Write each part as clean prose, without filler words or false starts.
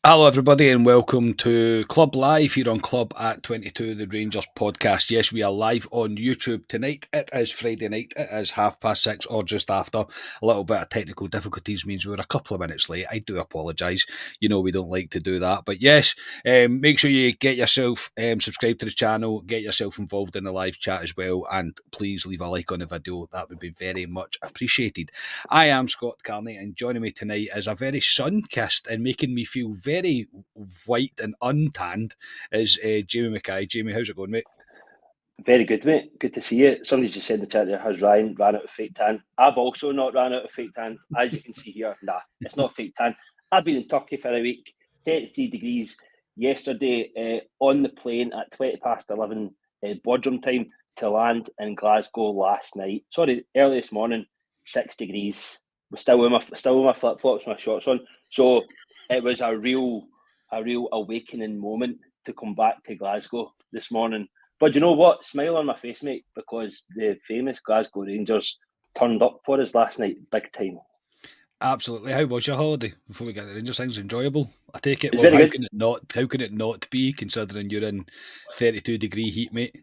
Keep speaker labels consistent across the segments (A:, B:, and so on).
A: Hello, everybody, and welcome to Club Live here on Club at 22, the Rangers podcast. Yes, we are live on YouTube tonight. It is Friday night. It is 6:30 or just after. A little bit of technical difficulties means we're a couple of minutes late. I do apologise. You know, we don't like to do that. But yes, make sure you get yourself subscribed to the channel, get yourself involved in the live chat as well, and please leave a like on the video. That would be very much appreciated. I am Scott Carney, and joining me tonight is a very sun-kissed and making me feel very white and untanned is Jamie Mackay. Jamie, how's it going, mate?
B: Very good, mate. Good to see you. Somebody just said in the chat there, has Ryan ran out of fake tan? I've also not ran out of fake tan. As you can see here, nah, it's not fake tan. I've been in Turkey for a week, 33 degrees yesterday on the plane at 20 past 11 boardroom time to land in Glasgow last night. Sorry, early this morning, 6 degrees. We're still with my flip flops, my shorts on. So it was a real awakening moment to come back to Glasgow this morning. But you know what? Smile on my face, mate, because the famous Glasgow Rangers turned up for us last night, big time.
A: Absolutely. How was your holiday? Before we get the Rangers, things enjoyable. I take it.
B: It's
A: Well,
B: very
A: how
B: good,
A: can it not? How can it not be, considering you're in 32-degree heat, mate?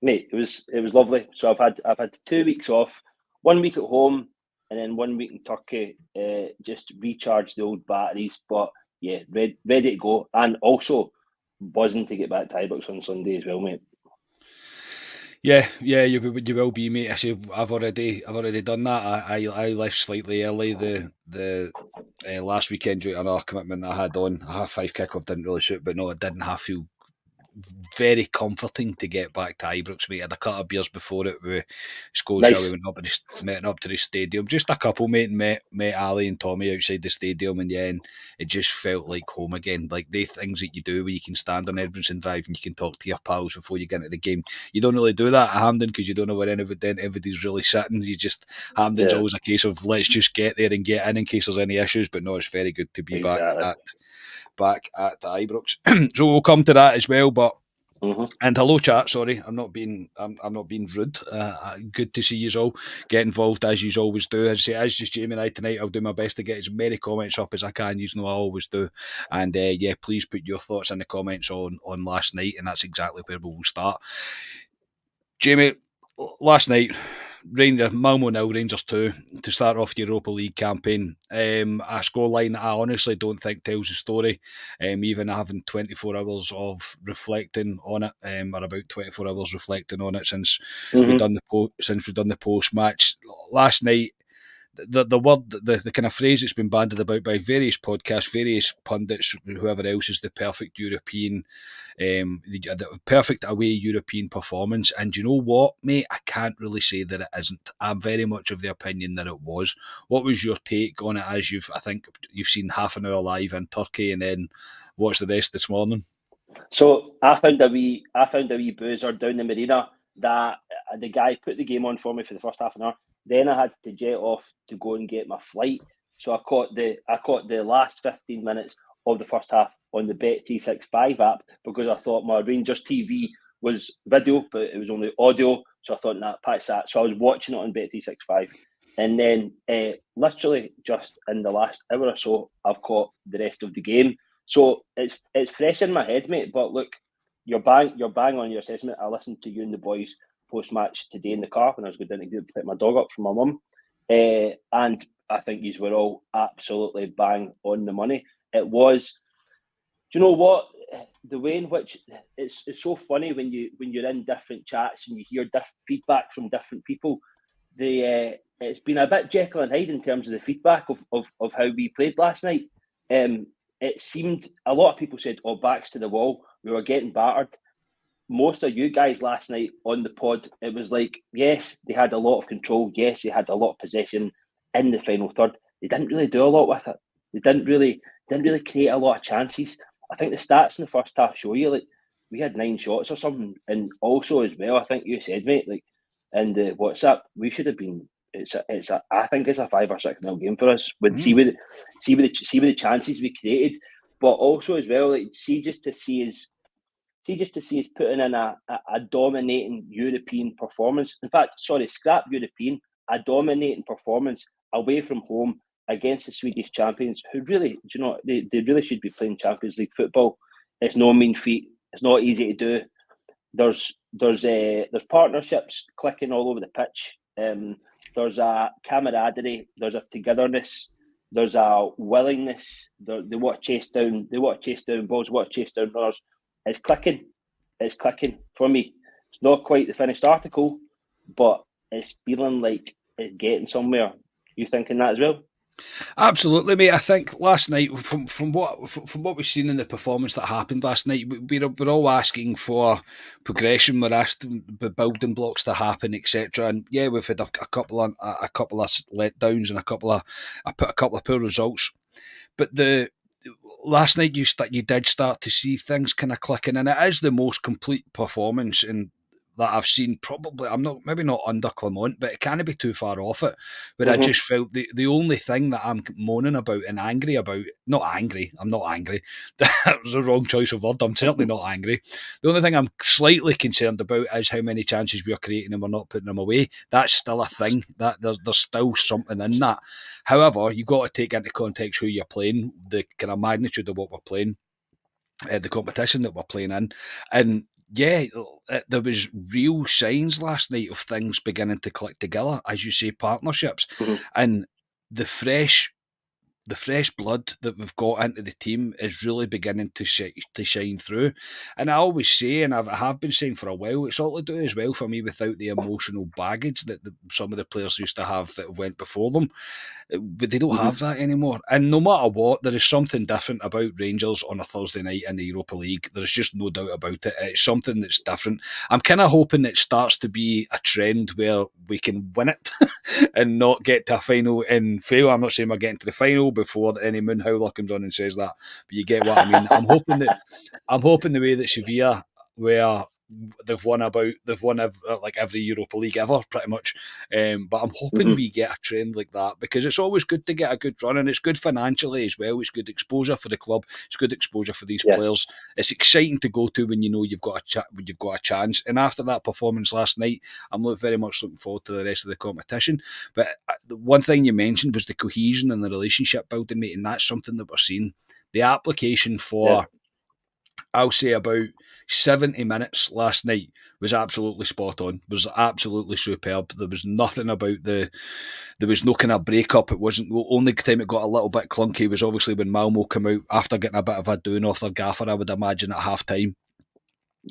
B: mate. It was lovely. So I've had 2 weeks off, 1 week at home, and then 1 week in Turkey. Just recharge the old batteries. But yeah, ready to go, and also buzzing to get back to Ibrox on Sunday as well, mate.
A: Yeah, you will be, mate. I say I've already done that. I left slightly early the last weekend due to another commitment that I had on. A half-5 kickoff didn't really suit, but no, it didn't have feel very comforting to get back to Ibrox, mate. I had a couple of beers before it with Scotia. We
B: Nice.
A: met up to the stadium, just a couple, mate, and met Ali and Tommy outside the stadium, and yeah, and it just felt like home again. Like the things that you do where you can stand on Edmondson Drive and you can talk to your pals before you get into the game. You don't really do that at Hampden because you don't know where anybody's really sitting. You just Hampden's
B: Yeah,
A: always a case of let's just get there and get in case there's any issues. But no, it's very good to be
B: exactly.
A: back at the Ibrox. So we'll come to that as well. But
B: Mm-hmm.
A: and hello, chat. Sorry, I'm not being rude. Good to see you all get involved as you always do. As I say, as just Jamie and I tonight, I'll do my best to get as many comments up as I can. You know, I always do. And yeah, please put your thoughts in the comments on last night, and that's exactly where we will start. Jamie, last night, Malmo 0, Rangers 2 to start off the Europa League campaign. A scoreline that I honestly don't think tells the story. Even having 24 hours of reflecting on it, or about 24 hours reflecting on it since
B: Mm-hmm.
A: we've done the post match last night. The word, the kind of phrase that's been bandied about by various podcasts, various pundits, whoever else, is the perfect European, the perfect away European performance. And you know what, mate? I can't really say that it isn't. I'm very much of the opinion that it was. What was your take on it? As I think you've seen half an hour live in Turkey, and then watched the rest this morning.
B: So I found a wee boozer down the marina that the guy put the game on for me for the first half an hour. Then I had to jet off to go and get my flight. So I caught the last 15 minutes of the first half on the Bet365 app because I thought my Rangers TV was video, but it was only audio. So I thought, nah, patch that. So I was watching it on Bet365. And then literally just in the last hour or so, I've caught the rest of the game. So it's fresh in my head, mate. But look, you're bang on your assessment. I listened to you and the boys post match today in the car when I was going down to pick my dog up from my mum, and I think these were all absolutely bang on the money. It was. Do you know what? The way in which it's so funny when you're in different chats and you hear feedback from different people. It's been a bit Jekyll and Hyde in terms of the feedback of how we played last night. Um, it seemed a lot of people said, "Oh, backs to the wall. We were getting battered." Most of you guys last night on the pod, it was like, yes, they had a lot of control. Yes, they had a lot of possession in the final third. They didn't really do a lot with it. They didn't really create a lot of chances. I think the stats in the first half show you like we had 9 shots or something, and also as well, I think you said, mate, like in the WhatsApp, we should have been. I think it's a 5 or 6 nil game for us. With
A: Mm.
B: see with the chances we created, but also as well, like just to see us putting in a dominating European performance. In fact, sorry, scrap European, a dominating performance away from home against the Swedish champions, who really, they really should be playing Champions League football. It's no mean feat. It's not easy to do. There's partnerships clicking all over the pitch. There's a camaraderie. There's a togetherness. There's a willingness. They want to chase down. They want to chase down balls. Want to chase down runners. It's clicking. It's clicking for me. It's not quite the finished article, but it's feeling like it's getting somewhere. You thinking that as well?
A: Absolutely, mate. I think last night, from what we've seen in the performance that happened last night, we're all asking for progression. We're asking the building blocks to happen, etc. And yeah, we've had a couple of letdowns and a couple of poor results. But last night you did start to see things kind of clicking, and it is the most complete performance that I've seen. Probably, maybe not under Clement, but it can't be too far off it. But I just felt the only thing that I'm moaning about and angry about, I'm not angry. That was the wrong choice of word. I'm certainly not angry. The only thing I'm slightly concerned about is how many chances we're creating and we're not putting them away. That's still a thing. That there's still something in that. However, you've got to take into context who you're playing, the kind of magnitude of what we're playing, the competition that we're playing in, and yeah, there was real signs last night of things beginning to click together, as you say, partnerships, and the fresh blood that we've got into the team is really beginning to shine through. And I always say, and I have been saying for a while, it's all to do as well for me without the emotional baggage that some of the players used to have that went before them. But they don't have that anymore. And no matter what, there is something different about Rangers on a Thursday night in the Europa League. There's just no doubt about it. It's something that's different. I'm kind of hoping it starts to be a trend where we can win it and not get to a final and fail. I'm not saying we're getting to the final before any moon howler comes on and says that, but you get what I mean. I'm hoping the way that Sevilla, where they've won like every Europa League ever, pretty much. But I'm hoping we get a trend like that, because it's always good to get a good run, and it's good financially as well. It's good exposure for the club. It's good exposure for these players. It's exciting to go to when you know you've got a chance. And after that performance last night, I'm very much looking forward to the rest of the competition. But the one thing you mentioned was the cohesion and the relationship building, mate, and that's something that we're seeing. The application for I'll say about 70 minutes last night was absolutely spot on, was absolutely superb. There was nothing about there was no kind of breakup. It wasn't, the only time it got a little bit clunky was obviously when Malmo came out after getting a bit of a doon off their gaffer, I would imagine, at half time.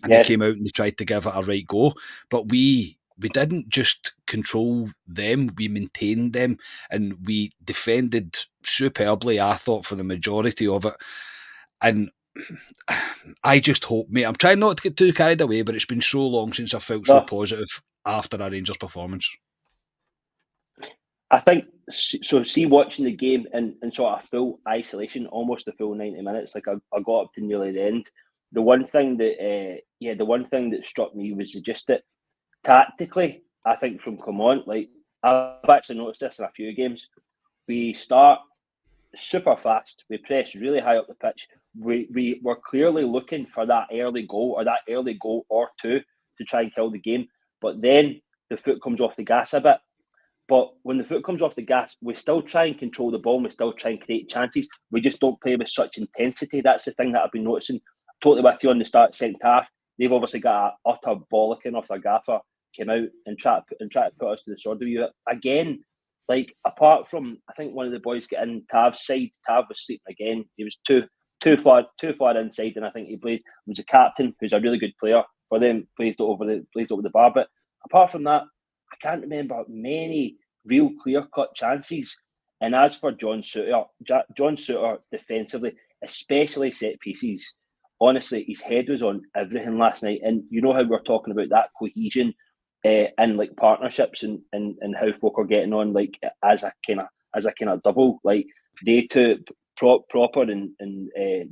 A: And they came out and they tried to give it a right go. But we didn't just control them, we maintained them, and we defended superbly, I thought, for the majority of it. And I just hope, mate, I'm trying not to get too carried away, but it's been so long since I felt so positive after a Rangers performance.
B: I think, so see, watching the game in sort of full isolation, almost the full 90 minutes, like I got up to nearly the end. The one thing that struck me was just that tactically, I think from Clement, like I've actually noticed this in a few games, we start super fast, we press really high up the pitch. We were clearly looking for that early goal or two to try and kill the game, but then the foot comes off the gas a bit. But when the foot comes off the gas, we still try and control the ball, and we still try and create chances. We just don't play with such intensity. That's the thing that I've been noticing. Totally with you on the second half. They've obviously got an utter bollocking off their gaffer, came out and tried to put us to the sword review. Again, like apart from, I think one of the boys get in Tav's side. Tav was sleeping again. He was too far inside, and I think he was a captain who's a really good player for them. Blazed over the bar, but apart from that, I can't remember many real clear-cut chances. And as for John Souttar defensively, especially set pieces, honestly, his head was on everything last night. And you know how we're talking about that cohesion and like partnerships and how folk are getting on like as a kind of double. Like they two, Proper and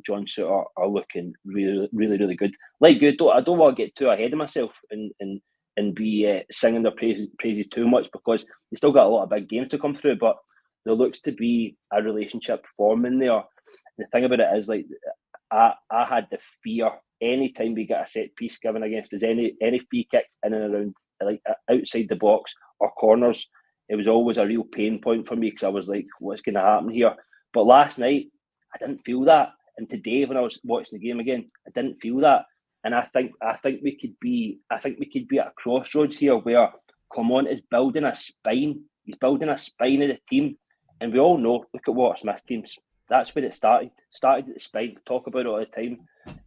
B: John Souttar are looking really, really, really good. Like good. I don't want to get too ahead of myself and be singing their praises too much, because they still got a lot of big games to come through, but there looks to be a relationship forming there. The thing about it is, like, I had the fear anytime we get a set piece given against us, any free kicks in and around, like outside the box or corners, it was always a real pain point for me because I was like, what's going to happen here? But last night, I didn't feel that. And today, when I was watching the game again, I didn't feel that. And I think we could be at a crossroads here where Clement is building a spine. He's building a spine of the team. And we all know, look at Watts Smith teams. That's where it started. Started at the spine. We talk about it all the time.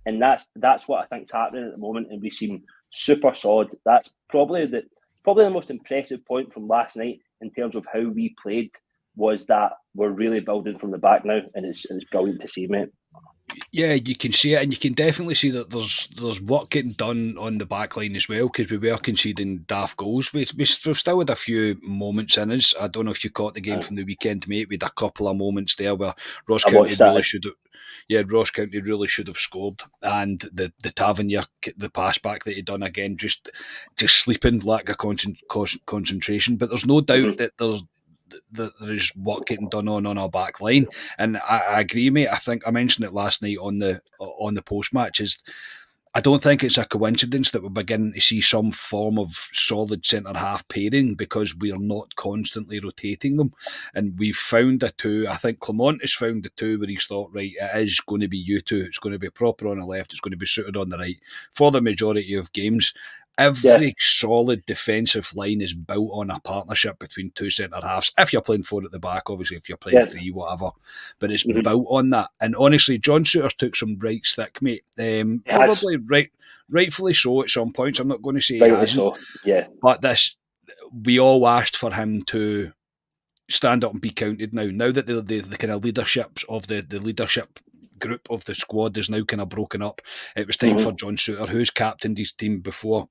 B: And that's what I think is happening at the moment. And we seem super solid. That's probably the most impressive point from last night in terms of how we played, was that we're really building from the back now, and it's brilliant to see, mate.
A: Yeah, you can see it, and you can definitely see that there's work getting done on the back line as well, because we were conceding daft goals. We've still had a few moments in us. I don't know if you caught the game from the weekend, mate. We had a couple of moments there where Ross County really should have. Yeah, Ross County really should have scored, and the Tavernier, the pass back that he done again, just sleeping, lack of concentration. But there's no doubt that there is work getting done on our back line, and I agree, mate. I think I mentioned it last night on the post match. Is I don't think it's a coincidence that we're beginning to see some form of solid centre half pairing, because we are not constantly rotating them, and we've found a two. I think Clement has found the two where he's thought, right, it is going to be you two. It's going to be proper on the left. It's going to be suited on the right for the majority of games. Every solid defensive line is built on a partnership between two centre halves. If you're playing four at the back, obviously, if you're playing three, whatever. But it's built on that. And honestly, John Souttar's took some right stick, mate. Probably rightfully so at some points. I'm not going to say he hasn't.
B: So, yeah.
A: But we all asked for him to stand up and be counted now. Now that the kind of leadership of the leadership group of the squad is now kind of broken up, it was time for John Souttar, who's captained his team before,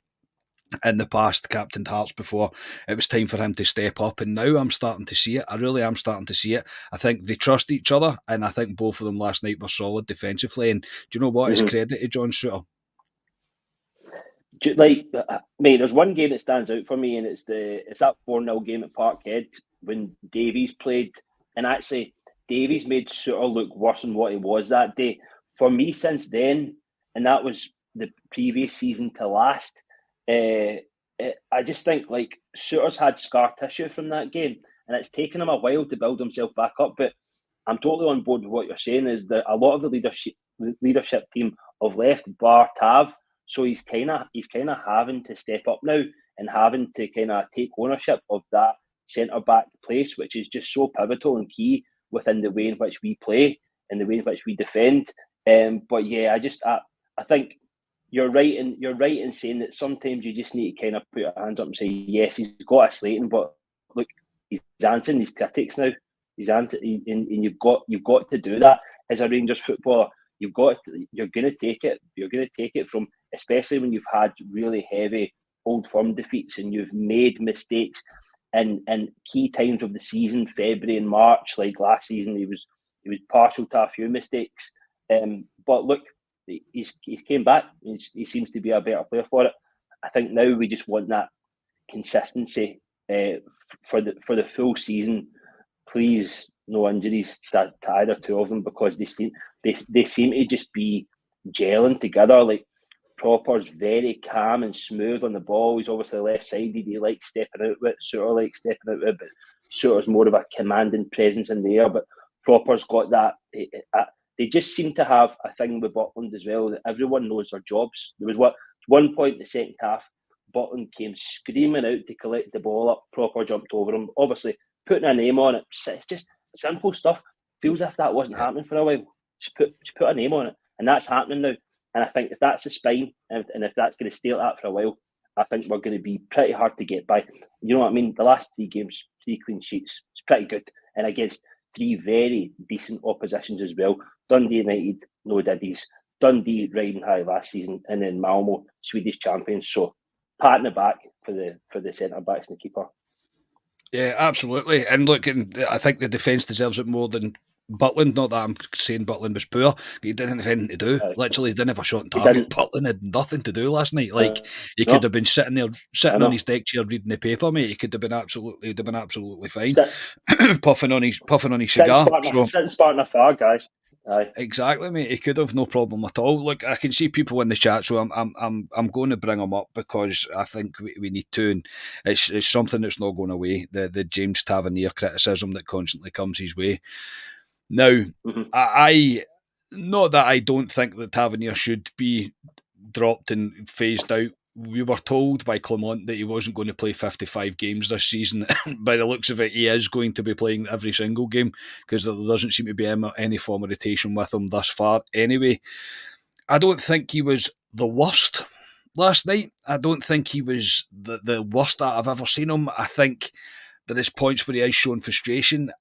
A: in the past, captained Hearts before. It was time for him to step up, and now I'm starting to see it. I really am starting to see it. I think they trust each other, and I think both of them last night were solid defensively. And do you know what? It's credit to John Souttar.
B: Like, mate, there's one game that stands out for me, and it's that 4-0 game at Parkhead when Davies played, and actually Davies made Souttar look worse than what he was that day. For me, since then, and that was the previous season to last, I just think like Souttar's had scar tissue from that game, and it's taken him a while to build himself back up. But I'm totally on board with what you're saying, is that a lot of the leadership team have left bar Tav, so he's kind of having to step up now and having to kind of take ownership of that centre back place, which is just so pivotal and key within the way in which we play and the way in which we defend. But yeah, I think you're right in saying that sometimes you just need to kind of put your hands up and say, yes, he's got a slating, but look, he's answering these critics now. And you've got to do that as a Rangers footballer. You're going to take it. You're going to take it from, especially when you've had really heavy Old Firm defeats and you've made mistakes in key times of the season, February and March. Like last season, he was partial to a few mistakes. But look, he's came back. He seems to be a better player for it. I think now we just want that consistency for the full season. Please, no injuries to either two of them, because they seem to just be gelling together. Like Proper's very calm and smooth on the ball. He's obviously left-sided. He likes stepping out with it. Souttar likes stepping out with it, but Souttar's more of a commanding presence in the air. But Proper's got that. They just seem to have a thing with Butland as well, that everyone knows their jobs. There was one point in the second half, Butland came screaming out to collect the ball up. Proper jumped over him. Obviously, putting a name on it, it's just simple stuff. Feels as if that wasn't happening for a while. Just put a name on it, and that's happening now. And I think if that's the spine, and if that's going to stay like that for a while, I think we're going to be pretty hard to get by. You know what I mean? The last 3 games, 3 clean sheets, it's pretty good, and against 3 very decent oppositions as well. Dundee United, no diddies. Dundee riding high last season, and then Malmo, Swedish champions. So pat in the back for the centre backs and the keeper.
A: Yeah, absolutely. And look, I think the defence deserves it more than Butland. Not that I'm saying Butland was poor, but he didn't have anything to do. Literally, he didn't have a shot on target. Butland had nothing to do last night. Like he could have been sitting on his deck chair reading the paper, mate. He could have been absolutely fine, puffing on his cigar.
B: Sitting sparking a fire, guys. Aye.
A: Exactly, mate. He could have no problem at all. Look, I can see people in the chat, so I'm going to bring him up because I think we need to, and it's something that's not going away. The James Tavernier criticism that constantly comes his way. Now,
B: Mm-hmm.
A: I not that I don't think that Tavernier should be dropped and phased out. We were told by Clement that he wasn't going to play 55 games this season. By the looks of it, he is going to be playing every single game because there doesn't seem to be any form of rotation with him thus far. Anyway, I don't think he was the worst last night. I don't think he was the worst that I've ever seen him. I think there is points where he is showing frustration.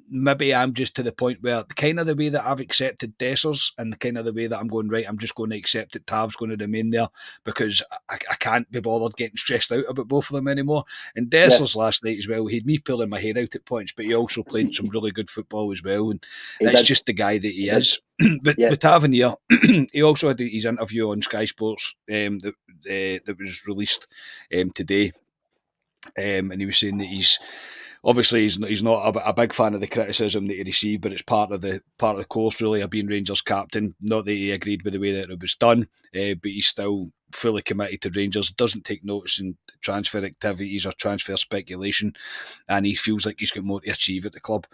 A: Maybe I'm just to the point where kind of the way that I've accepted Dessers and kind of the way that I'm going, right, I'm just going to accept that Tav's going to remain there because I can't be bothered getting stressed out about both of them anymore. And Dessers last night as well, he had me pulling my hair out at points, but he also played some really good football as well. And
B: He
A: it's
B: did.
A: just the guy that he
B: Did.
A: is. But
B: Yeah.
A: with Tavernier, he also had his interview on Sky Sports that was released today. And he was saying that he's not a big fan of the criticism that he received, but it's part of the course really of being Rangers captain. Not that he agreed with the way that it was done, but he's still fully committed to Rangers. Doesn't take notice in transfer activities or transfer speculation, and he feels like he's got more to achieve at the club.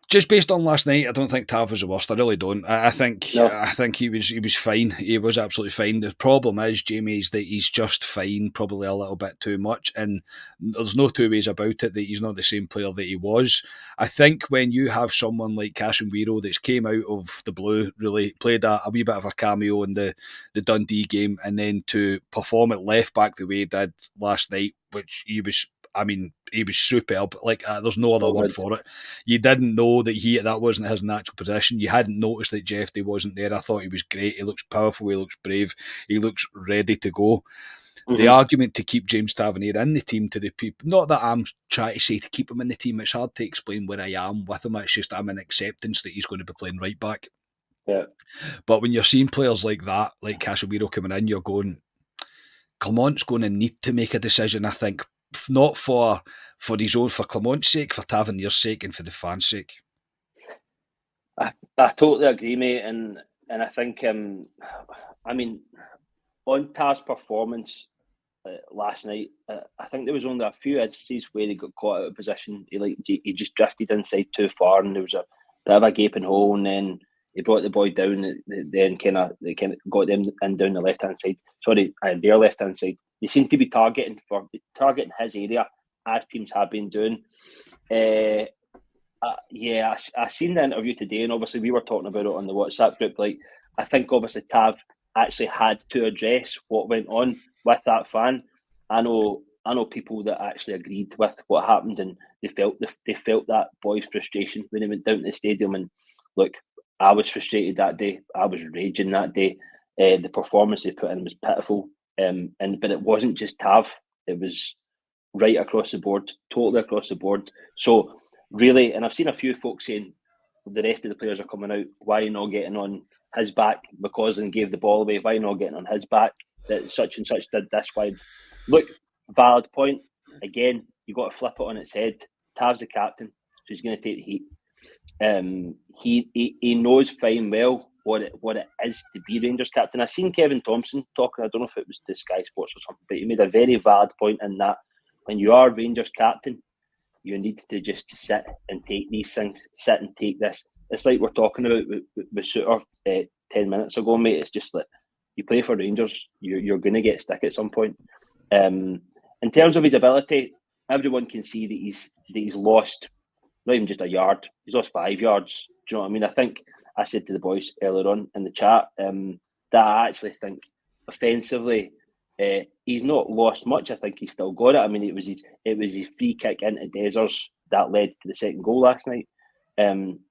A: Just based on last night, I don't think Tav was the worst. I really don't. I think he was fine. He was absolutely fine. The problem is, Jamie, is that he's just fine, probably a little bit too much, and there's no two ways about it that he's not the same player that he was. I think when you have someone like Casemiro that's came out of the blue, really played a wee bit of a cameo in the Dundee game, and then to perform at left back the way he did last night, which he was. I mean, he was superb. Like, there's no other word for it. You didn't know that wasn't his natural position. You hadn't noticed that Jeffrey wasn't there. I thought he was great. He looks powerful. He looks brave. He looks ready to go. Mm-hmm. The argument to keep James Tavernier in the team to the people, not that I'm trying to say to keep him in the team. It's hard to explain where I am with him. It's just I'm in acceptance that he's going to be playing right back.
B: Yeah.
A: But when you're seeing players like that, like Casemiro coming in, you're going, Clement's going to need to make a decision, I think, not for his own, for Clement's sake, for Tavernier's sake, and for the fans' sake.
B: I totally agree, mate, and I think I mean, on Tav's performance last night, I think there was only a few instances where he got caught out of position. He just drifted inside too far, and there was a bit of a gaping hole, and then he brought the boy down. Then they kind of got them in down the left hand side. Sorry, their left hand side. They seem to be targeting his area as teams have been doing. Yeah, I seen the interview today, and obviously we were talking about it on the WhatsApp group. Like, I think obviously Tav actually had to address what went on with that fan. I know people that actually agreed with what happened, and they felt that boy's frustration when he went down to the stadium. And look, I was frustrated that day. I was raging that day. The performance they put in was pitiful. But it wasn't just Tav; it was right across the board, totally across the board. So really, and I've seen a few folks saying the rest of the players are coming out. Why not getting on his back because and gave the ball away? Why not getting on his back that such and such did this? Why? Look, valid point. Again, you got to flip it on its head. Tav's the captain, so he's going to take the heat. He knows fine well what it is to be Rangers captain. I've seen Kevin Thompson talking. I don't know if it was to Sky Sports or something, but he made a very valid point in that when you are Rangers captain, you need to just sit and take these things. Sit and take this. It's like we're talking about with Suter 10 minutes ago, mate. It's just like you play for Rangers, you're going to get stick at some point. In terms of his ability, everyone can see that he's lost not even just a yard. He's lost 5 yards. Do you know what I mean? I think I said to the boys earlier on in the chat that I actually think offensively he's not lost much. I think he's still got it. I mean, it was his free kick into Dessers that led to the second goal last night.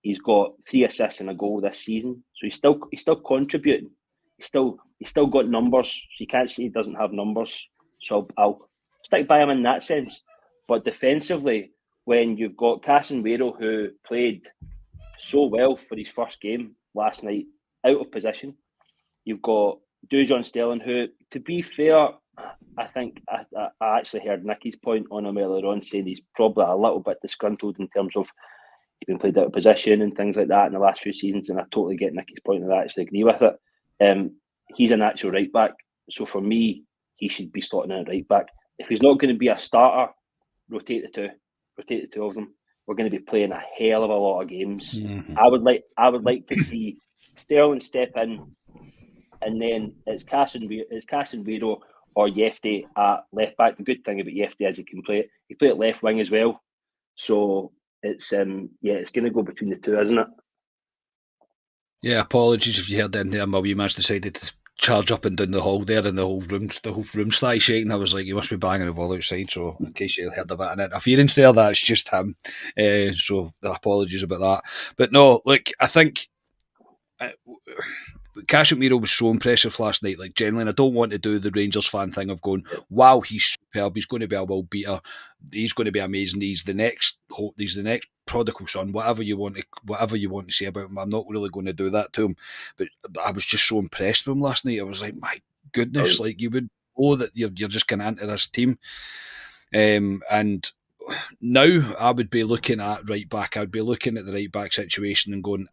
B: He's got 3 assists and a goal this season, so he's still contributing. He's still got numbers. So you can't say he doesn't have numbers. So I'll stick by him in that sense. But defensively, when you've got Casemiro, who played so well for his first game last night, out of position, you've got Dujon Sterling, who, to be fair, I think I actually heard Nicky's point on him earlier on, saying he's probably a little bit disgruntled in terms of he's been played out of position and things like that in the last few seasons, and I totally get Nicky's point, and I actually agree with it. He's a natural right back, so for me, he should be slotting in at right back. If he's not going to be a starter, rotate the two of them. We're going to be playing a hell of a lot of games.
A: Mm-hmm.
B: I would like to see Sterling step in, and then it's Casemiro or Yefty at left back. The good thing about Yefty is he can play at left wing as well. So it's it's going to go between the two, isn't it?
A: Yeah, apologies if you heard in there. My wee man's decided to charge up and down the hall there, and the whole room started shaking. I was like, you must be banging the ball outside. So in case you heard a bit of interference there, that's just him. So apologies about that. But no, look, I think Casemiro was so impressive last night. Like, genuinely, I don't want to do the Rangers fan thing of going, wow, he's superb, he's going to be a world beater, he's going to be amazing, he's the next hope, he's the next prodigal son, whatever you want to say about him. I'm not really going to do that to him. But I was just so impressed with him last night. I was like, my goodness, like, you would know that you're just going into this team. And now I would be looking at right back. I'd be looking at the right back situation and going,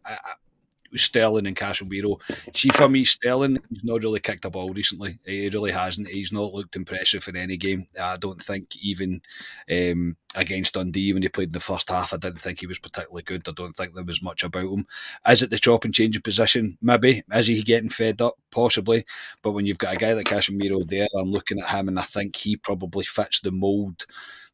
A: Sterling and Casemiro. See, for me, Sterling, he's not really kicked a ball recently. He really hasn't. He's not looked impressive in any game. I don't think even against Dundee when he played in the first half, I didn't think he was particularly good. I don't think there was much about him. Is it the chop and change of position? Maybe. Is he getting fed up? Possibly. But when you've got a guy like Casemiro there, I'm looking at him and I think he probably fits the mould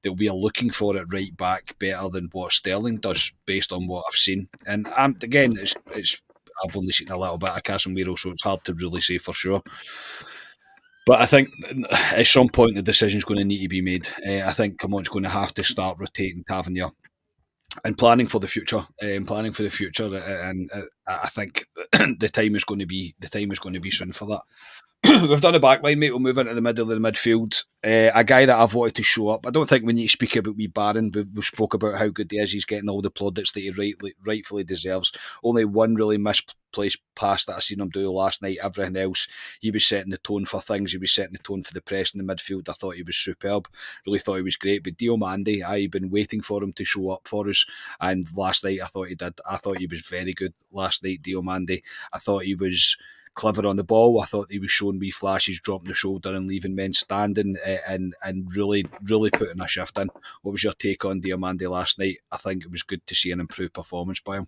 A: that we are looking for at right back better than what Sterling does, based on what I've seen. And again, it's I've only seen a little bit of Casemiro, so it's hard to really say for sure. But I think at some point the decision's going to need to be made. I think Clermont's going to have to start rotating Tavernier and planning for the future. And I think the time is going to be soon for that. We've done a backline, mate. We'll move into the middle of the midfield. A guy that I've wanted to show up. I don't think we need to speak about wee Barron. We spoke about how good he is. He's getting all the plaudits that he rightfully deserves. Only one really misplaced pass that I seen him do last night. Everything else, he was setting the tone for things. He was setting the tone for the press in the midfield. I thought he was superb. Really thought he was great. But Diomande, I've been waiting for him to show up for us. And last night, I thought he did. I thought he was very good last night, Diomande. I thought he was clever on the ball. I thought he was showing wee flashes, dropping the shoulder and leaving men standing, and really putting a shift in. What was your take on Diomande last night? I think it was good to see an improved performance by him.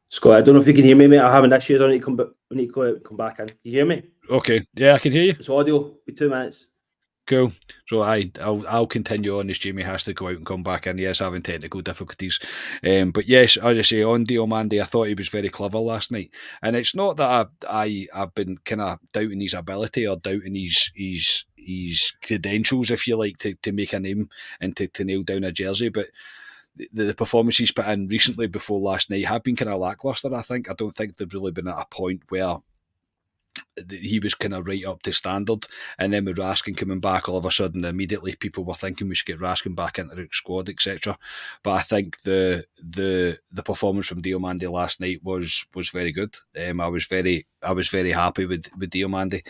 B: Scott, I don't know if you can hear me, mate. I have an issue. I need to come back in. Can you hear me?
A: Okay, yeah, I can hear you.
B: It's audio. Be 2 minutes.
A: Cool. So I'll continue on as Jamie has to go out and come back in. He is having technical difficulties. But yes, as I say, on Diomande, I thought he was very clever last night. And it's not that I've been kind of doubting his ability or doubting his credentials, if you like, to make a name and to nail down a jersey. But the performances he's put in recently before last night have been kind of lacklustre, I think. I don't think they've really been at a point where he was kind of right up to standard, and then with Raskin coming back all of a sudden, immediately people were thinking we should get Raskin back into the squad, etc. But I think the performance from Diomande last night was very good. I was very happy with Diomande.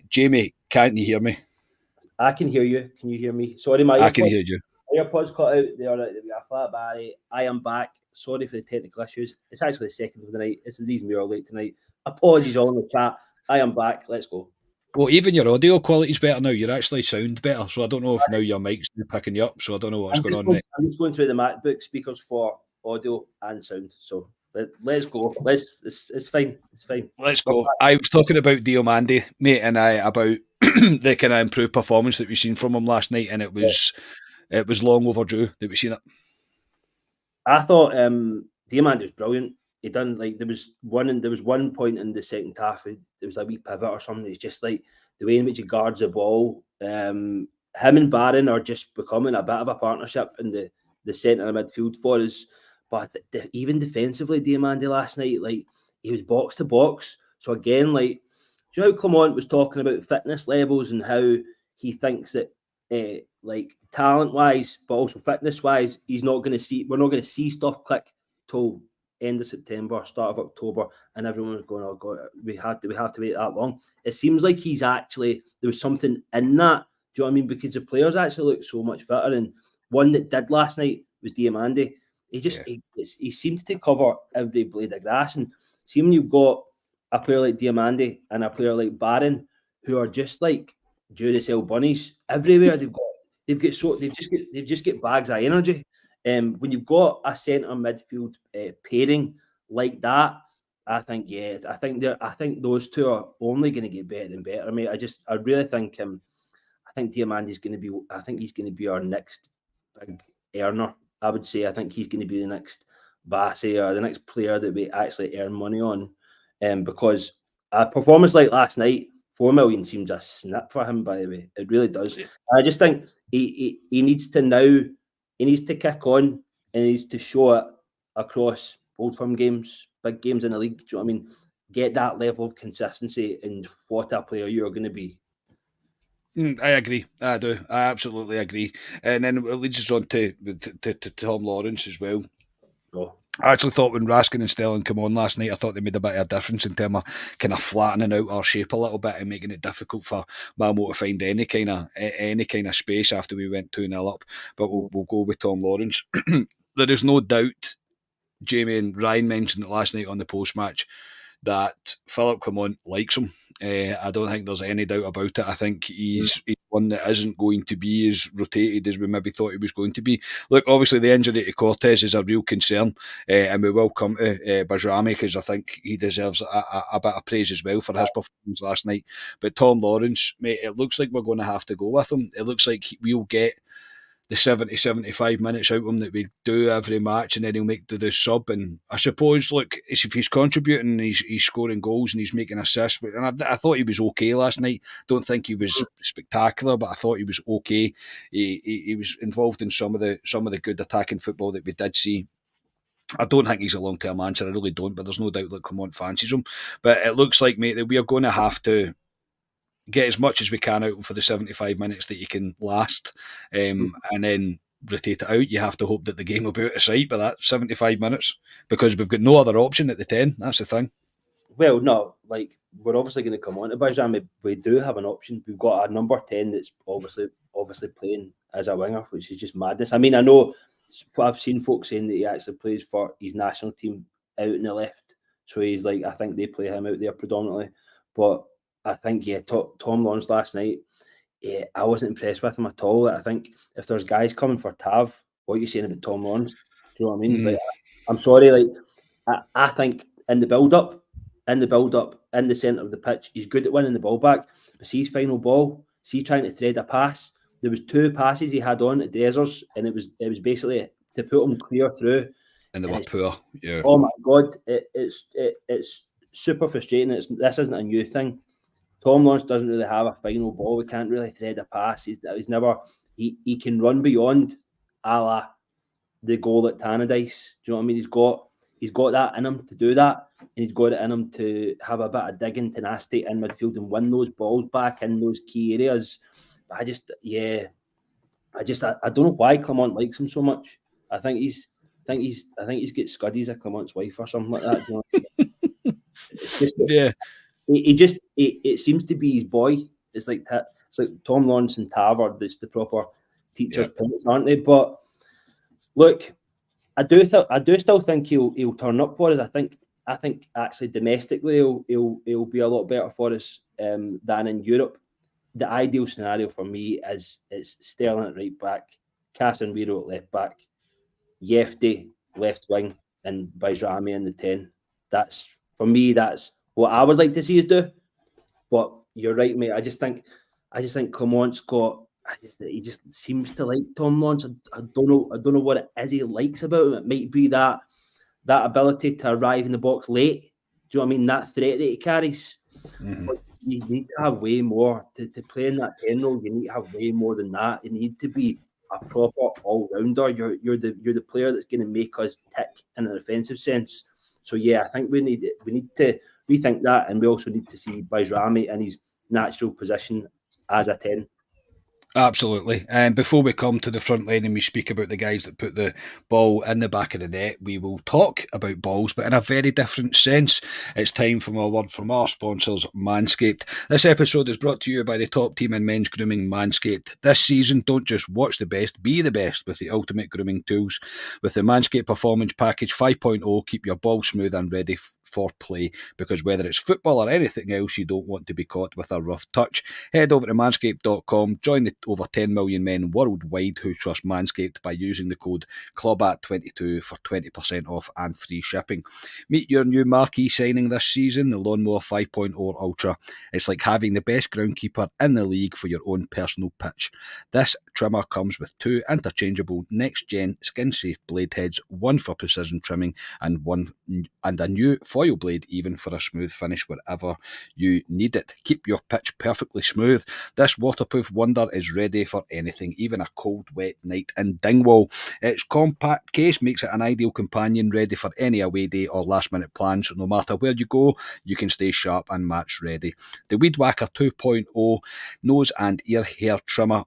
A: Jamie, can't you hear me?
B: I can hear you. Can you hear me? Sorry,
A: I can hear you.
B: AirPods cut out there. We are flat Barry. I am back. Sorry for the technical issues. It's actually the second of the night. It's the reason we are late tonight. Apologies all in the chat. I am back. Let's go.
A: Well, even your audio quality is better now. You actually sound better. So I don't know if now your mic's picking you up. So I don't know what's going on.
B: I'm just going through the MacBook speakers for audio and sound. So let's go. It's fine. It's fine.
A: Let's go. I was talking about Diomande, mate, and about the kind of improved performance that we've seen from him last night, and it was long overdue that we've seen it.
B: I thought Diomande was brilliant. He done there was one point in the second half. There was a wee pivot or something. It's just like the way in which he guards the ball. Him and Barron are just becoming a bit of a partnership in the centre of midfield for us. But even defensively, Diomande last night, like he was box to box. So again, like do you know how Clermont was talking about fitness levels and how he thinks that like talent wise, but also fitness wise, we're not going to see stuff click till end of September, start of October, and everyone was going, "Oh God, we have to wait that long." It seems like there was something in that. Do you know what I mean? Because the players actually look so much fitter, and one that did last night was Diomande. he seems to cover every blade of grass. And see, when you've got a player like Diamandi and a player like Barron, who are just like Duracell bunnies everywhere, they've just got bags of energy. When you've got a centre midfield pairing like that, I think those two are only going to get better and better. I mean, I really think I think Diamandi's going to be. I think he's going to be our next big earner. I would say. I think he's going to be the next Bassey or the next player that we actually earn money on. Because a performance like last night, 4 million seems a snip for him. By the way, it really does. I just think he needs to now. He needs to kick on and he needs to show it across Old Firm games, big games in the league. Do you know what I mean? Get that level of consistency and what a player you're going to be.
A: I agree. I do. I absolutely agree. And then it leads us on to Tom Lawrence as well.
B: Oh.
A: I actually thought when Raskin and Sterling come on last night, I thought they made a bit of a difference in terms of kind of flattening out our shape a little bit and making it difficult for Malmo to find any kind of space after we went 2-0 up. But we'll go with Tom Lawrence. There is no doubt, Jamie and Ryan mentioned it last night on the post-match, that Philip Clement likes him. I don't think there's any doubt about it. I think he's one that isn't going to be as rotated as we maybe thought he was going to be. Look, obviously the injury to Cortez is a real concern, and we will come to Bajrami because I think he deserves a bit of praise as well for his performance last night. But Tom Lawrence, mate, it looks like we're going to have to go with him. It looks like we'll get the 70-75 minutes out of him that we do every match, and then he'll make the sub. And I suppose, look, if he's contributing, he's scoring goals and he's making assists. And I thought he was okay last night. Don't think he was spectacular, but I thought he was okay. He was involved in some of the good attacking football that we did see. I don't think he's a long-term answer. I really don't, but there's no doubt that Clement fancies him. But it looks like, mate, that we are going to have to get as much as we can out for the 75 minutes that you can last, and then rotate it out. You have to hope that the game will be out of sight by that 75 minutes because we've got no other option at the 10. That's the thing.
B: Well, no, like we're obviously going to come on to Bajrami. We do have an option. We've got a number 10 that's obviously playing as a winger, which is just madness. I mean, I know I've seen folks saying that he actually plays for his national team out in the left. So he's like, I think they play him out there predominantly. But I think, Tom Lawrence last night, I wasn't impressed with him at all. I think if there's guys coming for Tav, what are you saying about Tom Lawrence? Do you know what I mean? Like, I'm sorry, like I think in the build-up, in the centre of the pitch, he's good at winning the ball back. But see his final ball, see trying to thread a pass. There was 2 passes he had on at Dezers, and it was basically to put him clear through.
A: And they were poor. Yeah.
B: Oh my God, it's super frustrating. This isn't a new thing. Tom Lawrence doesn't really have a final ball. We can't really thread a pass. He's never. He can run beyond, a la the goal at Tannadice. Do you know what I mean? He's got that in him to do that, and he's got it in him to have a bit of digging tenacity in midfield and win those balls back in those key areas. But I don't know why Clement likes him so much. I think he's got Scuddies of Clement's wife or something like that. You know? It's just,
A: yeah.
B: It seems to be his boy. It's like Tom Lawrence and Tav are the proper teachers' pets, aren't they? But look, I do still think he'll turn up for us. I think actually domestically he'll be a lot better for us than in Europe. The ideal scenario for me is Sterling at right back, Casemiro at left back, Yefty left wing, and Bajrami in the 10. That's for me. That's what I would like to see us do. But you're right, mate. I just think Clement's got. He just seems to like Tom Lawrence. I don't know what it is he likes about him. It might be that ability to arrive in the box late. Do you know what I mean? That threat that he carries.
A: Mm-hmm.
B: But you need to have way more to play in that 10 role. You need to have way more than that. You need to be a proper all-rounder. You're the player that's going to make us tick in an offensive sense. So yeah, I think we need to rethink that, and we also need to see Bajrami in his natural position as a 10.
A: Absolutely. And before we come to the front line and we speak about the guys that put the ball in the back of the net, we will talk about balls, but in a very different sense. It's time for a word from our sponsors, Manscaped. This episode is brought to you by the top team in men's grooming, Manscaped. This season, don't just watch the best, be the best with the ultimate grooming tools. With the Manscaped Performance Package 5.0, keep your ball smooth and ready for play, because whether it's football or anything else, you don't want to be caught with a rough touch. Head over to manscaped.com, join the over 10 million men worldwide who trust Manscaped by using the code CLUBAT22 for 20% off and free shipping. Meet your new marquee signing this season, the Lawnmower 5.0 Ultra. It's like having the best groundkeeper in the league for your own personal pitch. This trimmer comes with 2 interchangeable next-gen skin-safe blade heads, one for precision trimming and a new foil blade even for a smooth finish wherever you need it. Keep your pitch perfectly smooth. This waterproof wonder is ready for anything, even a cold, wet night in Dingwall. Its compact case makes it an ideal companion, ready for any away day or last-minute plans. So no matter where you go, you can stay sharp and match ready. The Weed Whacker 2.0 nose and ear hair trimmer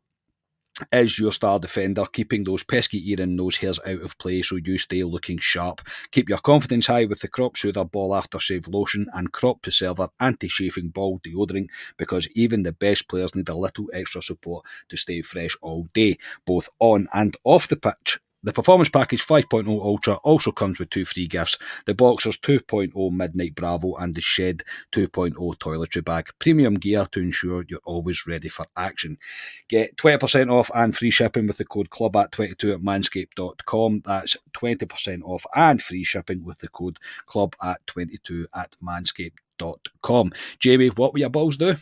A: is your star defender, keeping those pesky ear and nose hairs out of play so you stay looking sharp. Keep your confidence high with the Crop Soother Ball Aftershave Lotion and Crop Preserver Anti-Chafing Ball Deodorant, because even the best players need a little extra support to stay fresh all day, both on and off the pitch. The Performance Package 5.0 Ultra also comes with 2 free gifts: the Boxers 2.0 Midnight Bravo and the Shed 2.0 Toiletry Bag. Premium gear to ensure you're always ready for action. Get 20% off and free shipping with the code CLUBAT22 at manscaped.com. That's 20% off and free shipping with the code CLUBAT22 at manscaped.com. Jamie, what will your balls do?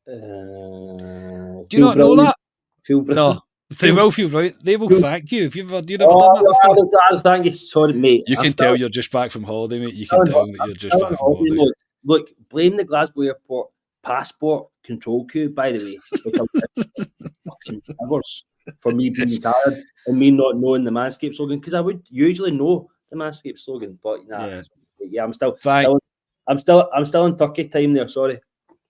A: Do you not know that?
B: Feel brilliant.
A: No. They will feel right. They will thank you. Have you never done that before?
B: Thank you. Sorry, mate.
A: You can tell you're just back from holiday, mate. You can tell that you're just back from holiday.
B: Look, blame the Glasgow Airport passport control queue, by the way. Fucking hours for me being tired and me not knowing the Manscaped slogan, because I would usually know the Manscaped slogan, but I'm still in Turkey time there. Sorry.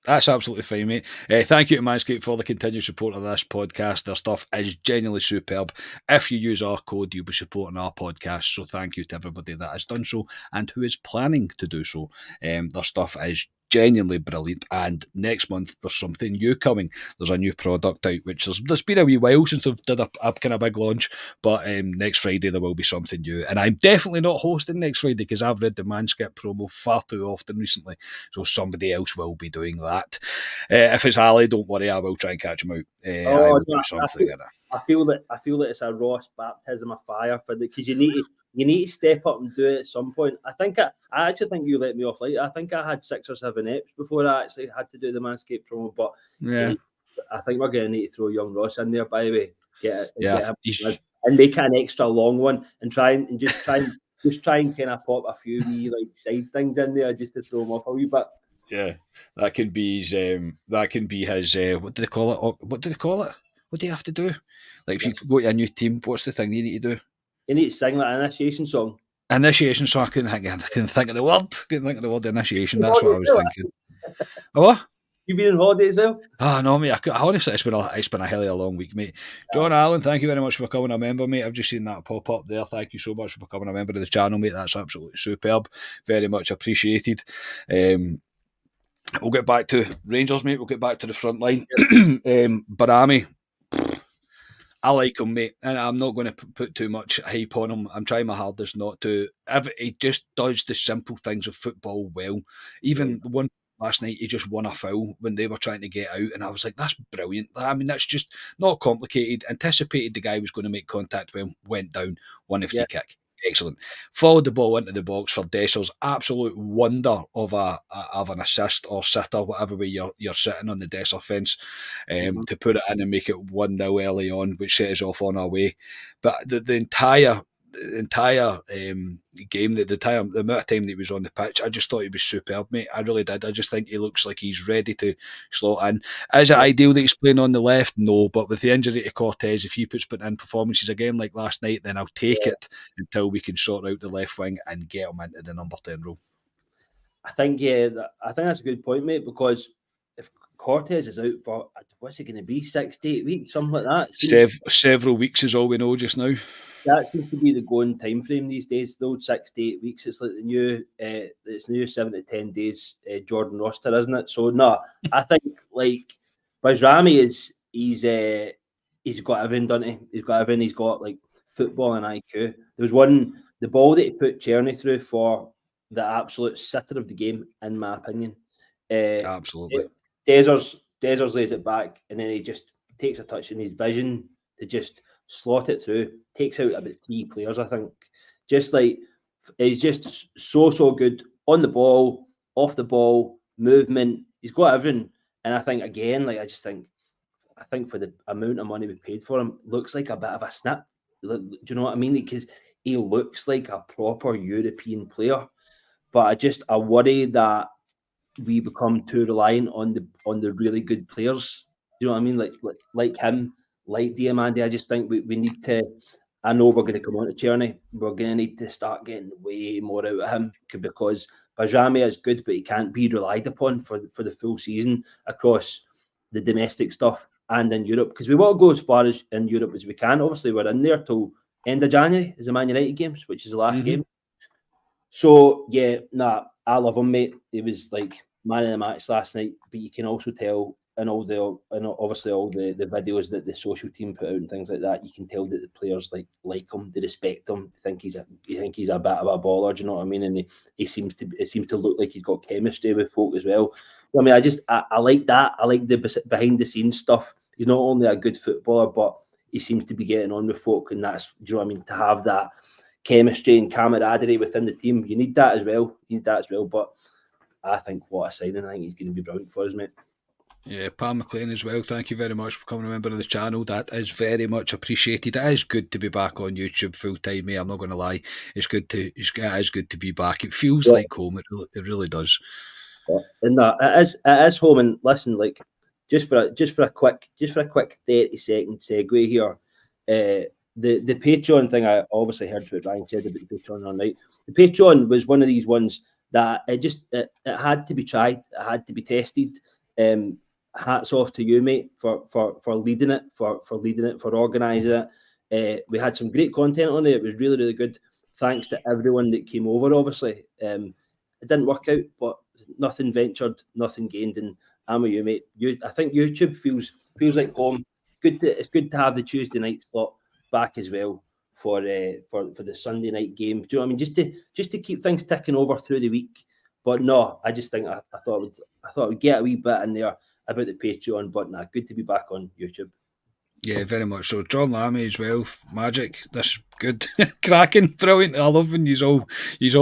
A: That's absolutely fine, mate. Thank you to Manscaped for the continued support of this podcast. Their stuff is genuinely superb. If you use our code, you'll be supporting our podcast. So thank you to everybody that has done so and who is planning to do so. Their stuff is genuinely brilliant, and next month there's something new coming. There's a new product out, which there's been a wee while since they've did a kind of big launch, but next Friday there will be something new, and I'm definitely not hosting next Friday because I've read the Manscaped promo far too often recently, so somebody else will be doing that. If it's Ali, don't worry, I will try and catch him out. I will do something.
B: I feel that it's a Ross baptism of fire for because you need to step up and do it at some point. I actually think you let me off light. I think I had 6 or 7 eps before I actually had to do the Manscaped promo. But yeah, I think we're going to need to throw young Ross in there. By the way, get him and make it an extra long one and try and kind of pop a few wee like side things in there just to throw him off a wee bit.
A: Yeah, that can be his. What do they call it? What do they call it? What do you have to do? Like if you go to a new team, what's the thing you need to do?
B: You need to sing like an initiation song.
A: Initiation song. I couldn't think of the word. Couldn't think of the word initiation. That's what I was thinking. What?
B: You been on holiday as well?
A: No, mate. Honestly, it's been a hell of a long week, mate. John Allen, thank you very much for becoming a member, mate. I've just seen that pop up there. Thank you so much for becoming a member of the channel, mate. That's absolutely superb. Very much appreciated. We'll get back to Rangers, mate. We'll get back to the front line. Barami, I like him, mate, and I'm not going to put too much hype on him. I'm trying my hardest not to. He just does the simple things of football well. Even the one last night, he just won a foul when they were trying to get out, and I was like, that's brilliant. I mean, that's just not complicated. Anticipated the guy was going to make contact when went down, won a free kick. Excellent. Followed the ball into the box for Desser's absolute wonder of an assist or sitter, whatever way you're sitting on the Desser fence, to put it in and make it 1-0 early on, which set us off on our way. But the entire game, the amount of time that he was on the pitch, I just thought he was superb, mate. I really did. I just think he looks like he's ready to slot in. Is it ideal that he's playing on the left? No, but with the injury to Cortez, if he puts in performances again like last night, then I'll take it until we can sort out the left wing and get him into the number 10 role.
B: I think that's a good point, mate, because Cortez is out for, what's it going to be, 6 to 8 weeks, something like that.
A: Several weeks is all we know just now.
B: That seems to be the going time frame these days, though. 6 to 8 weeks. It's like the new 7 to 10 days Jordan roster, isn't it? So no, I think like Bajrami he's got everything, doesn't he? He's got everything. He's got like football and IQ. There was the ball that he put Czerny through for the absolute sitter of the game, in my opinion.
A: Absolutely.
B: Dezers lays it back, and then he just takes a touch in his vision to just slot it through. Takes out about 3 players, I think. Just like he's just so good on the ball, off the ball, movement. He's got everything, and I think again, like I think for the amount of money we paid for him, looks like a bit of a snap. Do you know what I mean? Because he looks like a proper European player, but I worry that we become too reliant on the really good players. Do you know what I mean? Like him, like Diamandi. I just think we need to. I know we're going to come on to Czerny. We're going to need to start getting way more out of him because Bajrami is good, but he can't be relied upon for the full season across the domestic stuff and in Europe, because we want to go as far as in Europe as we can. Obviously, we're in there till end of January is the Man United games, which is the last game. So yeah, I love him, mate. He was like man of the match last night, but you can also tell in obviously all the videos that the social team put out and things like that, you can tell that the players like him, they respect him, think he's a bit of a baller. Do you know what I mean? And it seems to look like he's got chemistry with folk as well. I mean, I like that. I like the behind the scenes stuff. He's not only a good footballer, but he seems to be getting on with folk, and that's, do you know what I mean? To have that chemistry and camaraderie within the team, you need that as well. But I think what a signing! I think he's going to be brilliant for us, mate.
A: Yeah, Pam McLean as well. Thank you very much for becoming a member of the channel. That is very much appreciated. It is good to be back on YouTube full time, mate. I'm not going to lie. It is good to be back. It feels like home. It really does.
B: Yeah. And it is home. And listen, like just for a quick 30-second segue here. The Patreon thing, I obviously heard what Ryan said about the Patreon all night. The Patreon was one of these ones that it had to be tried. It had to be tested. Hats off to you, mate, for leading it, for organising it. We had some great content on it. It was really, really good. Thanks to everyone that came over, obviously. It didn't work out, but nothing ventured, nothing gained. And I'm with you, mate. I think YouTube feels like home. It's good to have the Tuesday night slot back as well for the Sunday night game. Do you know what I mean? Just to keep things ticking over through the week. But no, I just think I thought we'd get a wee bit in there about the Patreon. But good to be back on YouTube.
A: Yeah, very much so. John Lammy as well. Magic. That's good. Cracking. Brilliant. I love when he's all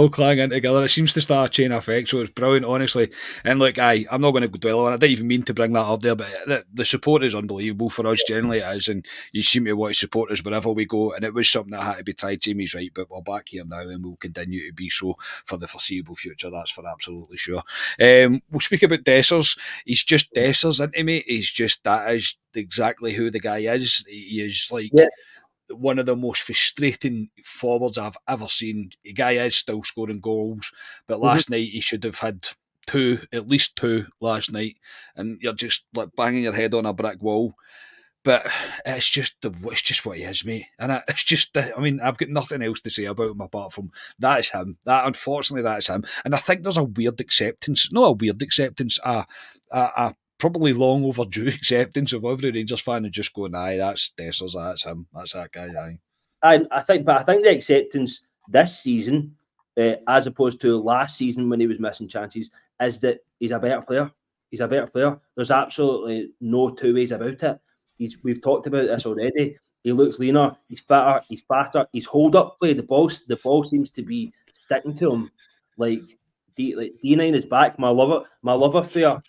A: clanging together. It seems to start a chain effect, so it's brilliant, honestly. And look, I'm not going to dwell on it. I didn't even mean to bring that up there, but the support is unbelievable for us. Generally it is, and you seem to want to support us wherever we go, and it was something that had to be tried. Jamie's right, but we're back here now and we'll continue to be so for the foreseeable future. That's for absolutely sure. We'll speak about Dessers. He's just Dessers, isn't he, mate? He's just, that is exactly who the guy is. He is like one of the most frustrating forwards I've ever seen. The guy is still scoring goals, but last night he should have had at least two last night, and you're just like banging your head on a brick wall. But it's just what he is, mate. And it's just, I mean, I've got nothing else to say about him apart from that is him. Unfortunately, that is him. And I think there's a weird acceptance, not a weird acceptance, a probably long overdue acceptance of every Rangers fan and just going, aye, that's Dessers, that's him, that's that guy, aye.
B: I think the acceptance this season, as opposed to last season when he was missing chances, is that he's a better player. He's a better player. There's absolutely no two ways about it. We've talked about this already. He looks leaner. He's fitter. He's faster. His hold up play. The ball seems to be sticking to him. Like D9 is back. My love affair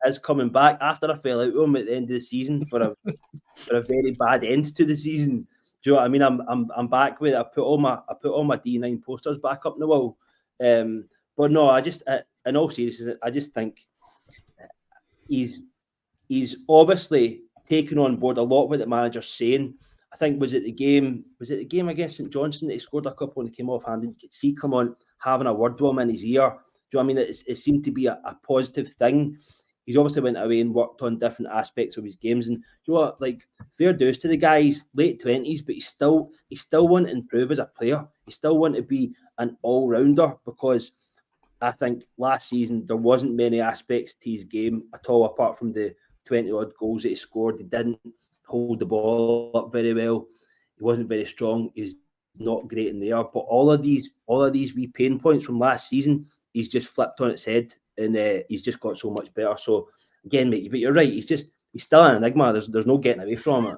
B: is coming back after I fell out with him at the end of the season for a very bad end to the season. Do you know what I mean? I'm back with it. I put all my D9 posters back up in the wall. But no, I just in all seriousness, I just think he's obviously taken on board a lot of what the manager's saying. I think was it the game against St Johnstone that he scored a couple and he came off hand, and you could see Clement having a word with him in his ear. Do you know what I mean? It seemed to be a positive thing. he's obviously went away and worked on different aspects of his games. And you know what, like, fair dues to the guy. He's late 20s, but he's still want to improve as a player. He still want to be an all rounder, because I think last season there wasn't many aspects to his game at all, apart from the 20 odd goals that he scored. He didn't hold the ball up very well. He wasn't very strong. He's not great in the air. But all of these wee pain points from last season, he's just flipped on its head, and he's just got so much better. So again, mate, but you're right. He's still an enigma. There's no getting away from it.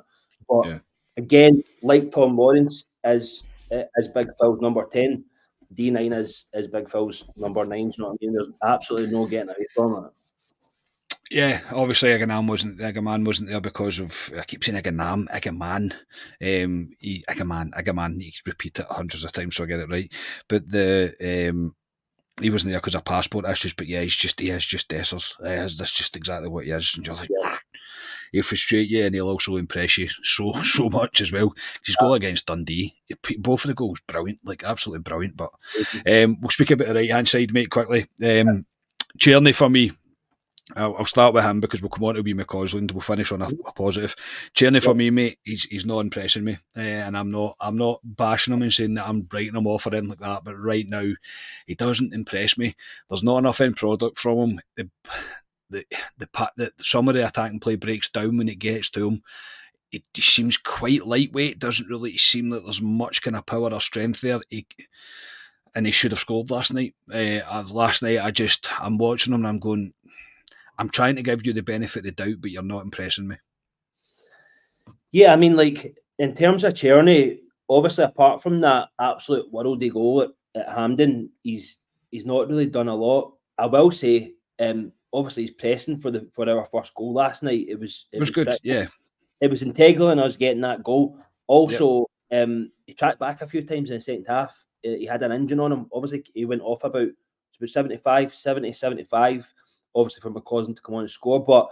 B: But again, like Tom Lawrence is Big Phil's number 10. D9 is Big Phil's number 9. You know what I mean? There's absolutely no getting away from it.
A: Yeah, obviously Igaman wasn't there because of, I keep saying Igaman. Igaman, you repeat it hundreds of times so I get it right. But he wasn't there because of passport issues, but yeah, he is just Dessers. That's just exactly what he is. And you're like, he'll frustrate you, and he'll also impress you so much as well. His goal against Dundee, both of the goals, brilliant, like absolutely brilliant. But we'll speak about the right hand side, mate, quickly. Tierney for me. I'll start with him because we'll come on to wee McCausland. We'll finish on a positive. Tierney for me, mate, he's not impressing me, and I'm not bashing him and saying that I'm writing him off or anything like that. But right now, he doesn't impress me. There's not enough end product from him. Some of the attacking play breaks down when it gets to him. It seems quite lightweight. It doesn't really seem like there's much kind of power or strength there. And he should have scored last night. Last night, I'm watching him and I'm going, I'm trying to give you the benefit of the doubt, but you're not impressing me.
B: Yeah, I mean, like, in terms of Tierney, obviously, apart from that absolute worldly goal at Hampden, he's not really done a lot. I will say, obviously, he's pressing for our first goal last night. It was
A: good, yeah.
B: It was integral in us getting that goal. Also, he tracked back a few times in the second half. He had an engine on him. Obviously, he went off about 75, obviously for McCausland to come on and score. But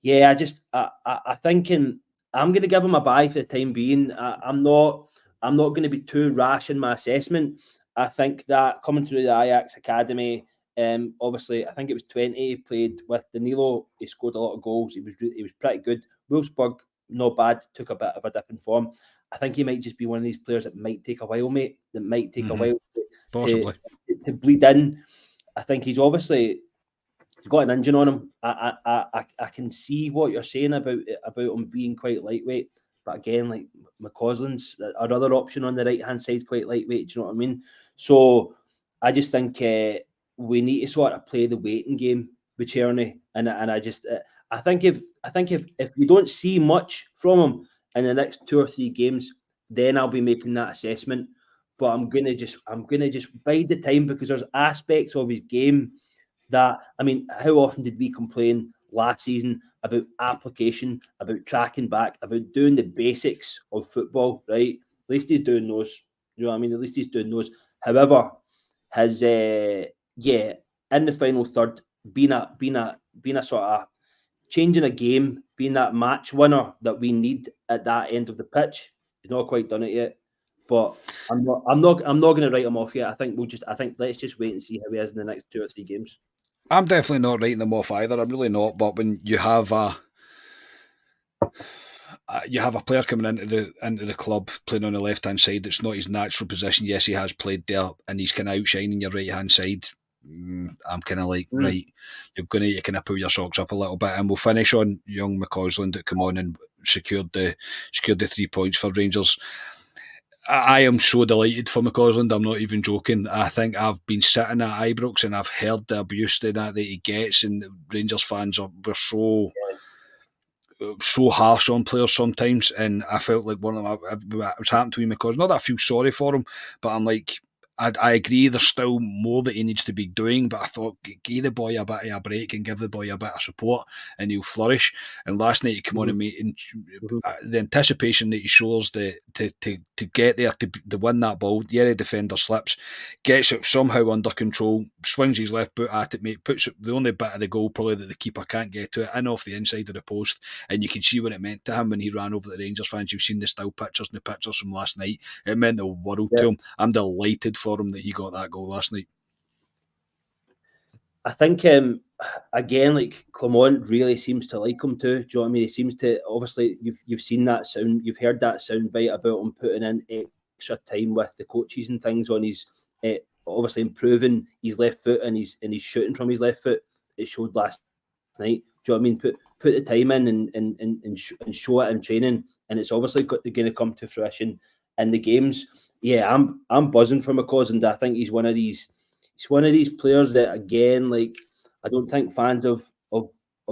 B: yeah, I think I'm going to give him a bye for the time being. I'm not going to be too rash in my assessment. I think that coming through the Ajax academy, obviously, I think it was 20. He played with Danilo. He scored a lot of goals. He was pretty good. Wolfsburg, not bad. Took a bit of a dip in form. I think he might just be one of these players that might take a while, mate. That might take a while to bleed in. I think he's obviously got an engine on him. I can see what you're saying about him being quite lightweight. But again, like McCausland's, our other option on the right hand side is quite lightweight. Do you know what I mean? So I just think we need to sort of play the waiting game with Tierney, and I think if we don't see much from him in the next 2 or 3 games, then I'll be making that assessment. But I'm gonna just bide the time, because there's aspects of his game that, I mean, how often did we complain last season about application, about tracking back, about doing the basics of football, right? At least he's doing those. You know what I mean? At least he's doing those. However, his in the final third, being a sort of changing a game, being that match winner that we need at that end of the pitch, he's not quite done it yet. But I'm not going to write him off yet. I think let's just wait and see how he is in the next 2 or 3 games.
A: I'm definitely not writing them off either. I'm really not. But when you have a player coming into the club playing on the left hand side, that's not his natural position. Yes, he has played there, and he's kind of outshining your right hand side. I'm kind of like, right, you're going to kind of pull your socks up a little bit, and we'll finish on young McCausland that come on and secured the 3 points for Rangers. I am so delighted for McCausland. I'm not even joking. I think I've been sitting at Ibrox and I've heard the abuse that he gets, and the Rangers fans were so harsh on players sometimes, and I felt like one of them, it was happening to me because, not that I feel sorry for him, but I'm like, I agree there's still more that he needs to be doing, but I thought, give the boy a bit of a break and give the boy a bit of support and he'll flourish. And last night he came on and made the anticipation that he shows to get there, to win that ball. Yeah, the defender slips, gets it somehow under control, swings his left boot at it, mate, puts it, the only bit of the goal probably that the keeper can't get to it, in off the inside of the post, and you can see what it meant to him when he ran over the Rangers fans. You've seen the still pictures and the pictures from last night. It meant the world to him. I'm delighted for him that he got that goal last night.
B: I think again, like Clement really seems to like him too. Do you know what I mean? He seems to, obviously you've seen that sound, you've heard that sound bite about him putting in extra time with the coaches and things on his obviously improving his left foot and he's shooting from his left foot. It showed last night. Do you know what I mean? Put the time in and show it in training, and it's obviously going to come to fruition in the games. Yeah, I'm buzzing for McCausland, and I think he's one of these players that, again, like, I don't think fans of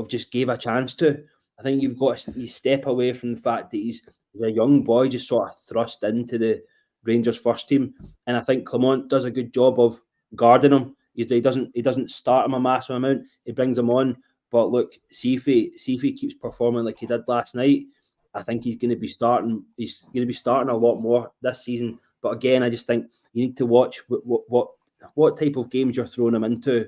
B: just gave a chance to. I think you've got to step away from the fact that he's a young boy just sort of thrust into the Rangers first team, and I think Clement does a good job of guarding him. He doesn't start him a massive amount. He brings him on, but look, see if he keeps performing like he did last night. I think he's going to be starting. He's going to be starting a lot more this season. But again, I just think you need to watch what type of games you're throwing him into.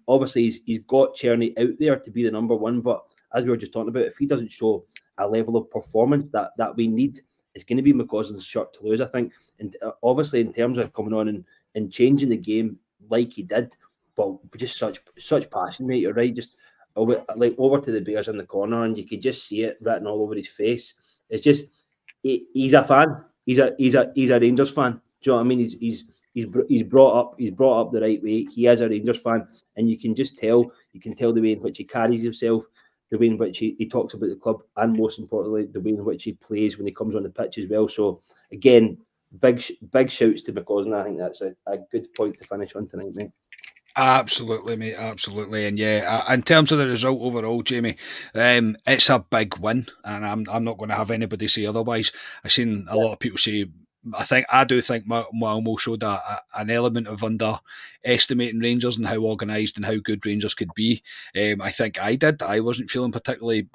B: Obviously, he's got Czerny out there to be the number one, but as we were just talking about, if he doesn't show a level of performance that we need, it's going to be McCausland's shirt to lose, I think. And obviously, in terms of coming on and changing the game like he did, but just such passion, mate. You're right. Just over to the Bears in the corner, and you could just see it written all over his face. It's just he's a fan. He's a Rangers fan. Do you know what I mean? He's brought up the right way. He is a Rangers fan, and you can just tell. You can tell the way in which he carries himself, the way in which he talks about the club, and most importantly, the way in which he plays when he comes on the pitch as well. So again, big shouts to McCausland. I think that's a good point to finish on tonight, mate.
A: Absolutely, mate. Absolutely, and yeah, in terms of the result overall, Jamie, it's a big win, and I'm not going to have anybody say otherwise. I've seen a lot of people say. I do think Malmo showed an element of underestimating Rangers and how organised and how good Rangers could be. I think I did. I wasn't feeling particularly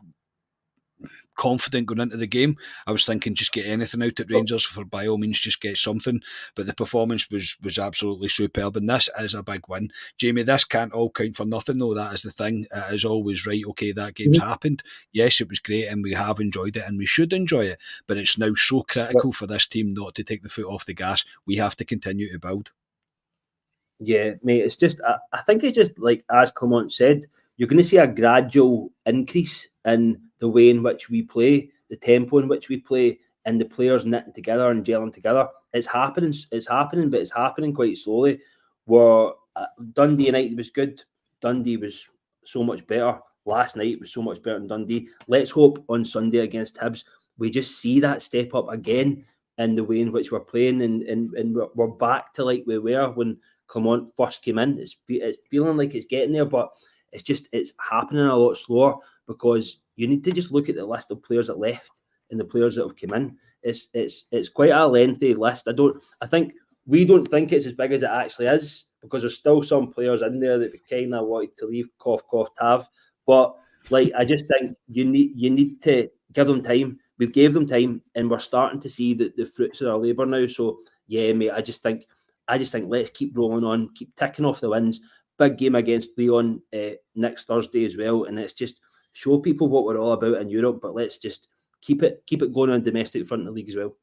A: confident going into the game. I was thinking just get anything out at Rangers, for by all means just get something. But the performance was absolutely superb, and this is a big win. Jamie, this can't all count for nothing though. That is the thing. It is always right. Okay, that game's happened. Yes, it was great, and we have enjoyed it, and we should enjoy it. But it's now so critical for this team not to take the foot off the gas. We have to continue to build.
B: Yeah, mate, it's just, I think it's just like, as Clement said, you're going to see a gradual increase in the way in which we play, the tempo in which we play, and the players knitting together and gelling together. It's happening, but it's happening quite slowly. Where Dundee United was good, Dundee was so much better. Last night was so much better than Dundee. Let's hope on Sunday against Hibs, we just see that step up again in the way in which we're playing, and we're back to like we were when Clement first came in. It's feeling like it's getting there, but it's happening a lot slower because you need to just look at the list of players that left and the players that have come in. It's quite a lengthy list. I think we don't think it's as big as it actually is because there's still some players in there that we kind of wanted to leave, cough cough tav. But like, I just think you need to give them time. We've gave them time, and we're starting to see the fruits of our labour now. So yeah, mate, I just think let's keep rolling on, keep ticking off the wins. Big game against Leon next Thursday as well, and let's just show people what we're all about in Europe. But let's just keep it going on domestic front of the league as well.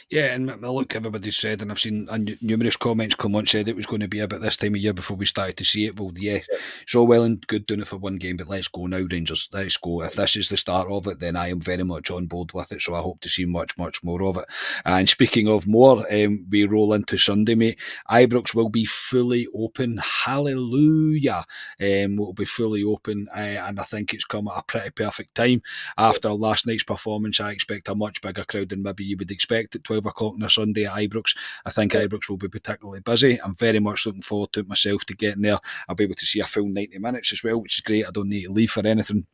A: Yeah, and look, everybody said, and I've seen numerous comments. Clement said it was going to be about this time of year before we started to see it. Well, yeah, it's all well and good doing it for one game, but let's go now, Rangers. Let's go. If this is the start of it, then I am very much on board with it. So I hope to see much, much more of it. And speaking of more, we roll into Sunday, mate. Ibrox will be fully open. Hallelujah! Will be fully open, and I think it's come at a pretty perfect time. After last night's performance, I expect a much bigger crowd than maybe you would expect at 12 o'clock on a Sunday at Ibrox. I think Ibrox will be particularly busy. I'm very much looking forward to it myself, to getting there. I'll be able to see a full 90 minutes as well, which is great. I don't need to leave for anything.